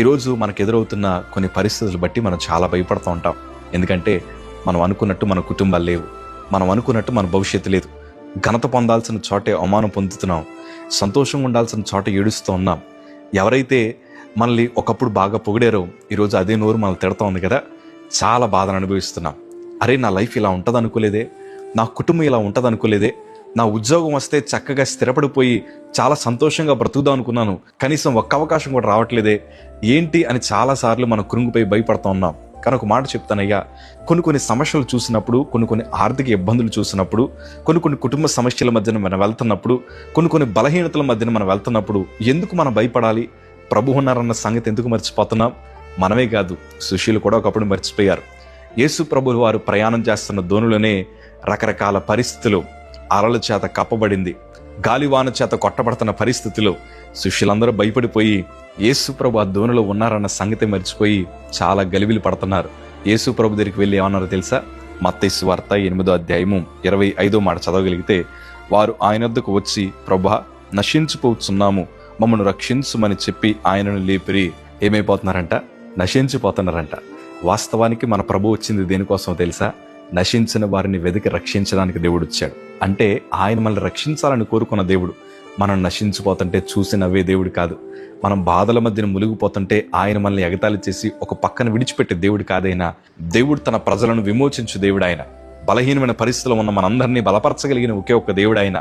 ఈరోజు మనకు ఎదురవుతున్న కొన్ని పరిస్థితులు బట్టి మనం చాలా భయపడుతూ ఉంటాం. ఎందుకంటే మనం అనుకున్నట్టు మన కుటుంబాలు లేవు, మనం అనుకున్నట్టు మన భవిష్యత్తు లేదు. ఘనత పొందాల్సిన చోటే అవమానం పొందుతున్నాం, సంతోషంగా ఉండాల్సిన చోట ఏడుస్తూ ఉన్నాం. ఎవరైతే మనల్ని ఒకప్పుడు బాగా పొగిడారో ఈరోజు అదే నోరు మనల్ని తిడతా ఉంది కదా. చాలా బాధను అనుభవిస్తున్నాం. అరే, నా లైఫ్ ఇలా ఉంటుంది అనుకోలేదే, నా కుటుంబం ఇలా ఉంటుంది అనుకోలేదే, నా ఉద్యోగం వస్తే చక్కగా స్థిరపడిపోయి చాలా సంతోషంగా బ్రతుకుదాం అనుకున్నాను, కనీసం ఒక్క అవకాశం కూడా రావట్లేదే ఏంటి అని చాలాసార్లు మనం కృంగిపోయి భయపడుతూ ఉన్నాం. కానీ ఒక మాట చెప్తానయ్యా, కొన్ని సమస్యలు చూసినప్పుడు, కొన్ని ఆర్థిక ఇబ్బందులు చూసినప్పుడు, కొన్ని కుటుంబ సమస్యల మధ్యన మనం వెళ్తున్నప్పుడు, కొన్ని బలహీనతల మధ్యన మనం వెళ్తున్నప్పుడు ఎందుకు మనం భయపడాలి? ప్రభు ఉన్నారన్న సంగతి ఎందుకు మర్చిపోతున్నాం? మనమే కాదు, శిష్యులు కూడా ఒకప్పుడు మర్చిపోయారు. యేసు ప్రభువు వారు ప్రయాణం చేస్తున్న దోణిలోనే రకరకాల పరిస్థితులు, అలల చేత కప్పబడింది, గాలివాన చేత కొట్టబడుతున్న పరిస్థితిలో శిష్యులందరూ భయపడిపోయి యేసు ప్రభు ఆ దోణిలో ఉన్నారన్న సంగతి మర్చిపోయి చాలా గలిబిలి పడుతున్నారు. యేసు ప్రభు దగ్గరికి వెళ్ళి ఏమన్నారో తెలుసా? మత్తయి సువార్త 8వ అధ్యాయము 25వ మాట చదవగలిగితే, వారు ఆయన వద్దకు వచ్చి, ప్రభువా, నశించిపోతున్నాము, మమ్మల్ని రక్షించుమని చెప్పి ఆయనను లేపిరి. ఏమైపోతున్నారంట? నశించిపోతున్నారంట. వాస్తవానికి మన ప్రభు వచ్చింది దేనికోసం తెలుసా? నశించిన వారిని వెతికి రక్షించడానికి దేవుడు వచ్చాడు. అంటే ఆయన మనల్ని రక్షించాలని కోరుకున్న దేవుడు. మనం నశించిపోతుంటే చూసి నవ్వే దేవుడు కాదు. మనం బాధల మధ్యన మునిగిపోతుంటే ఆయన మనల్ని ఎగతాళి చేసి ఒక పక్కన విడిచిపెట్టే దేవుడు కాదైనా. దేవుడు తన ప్రజలను విమోచించు దేవుడు ఆయన. బలహీనమైన పరిస్థితుల్లో ఉన్న మనందరినీ బలపరచగలిగిన ఒకే ఒక్క దేవుడు ఆయన.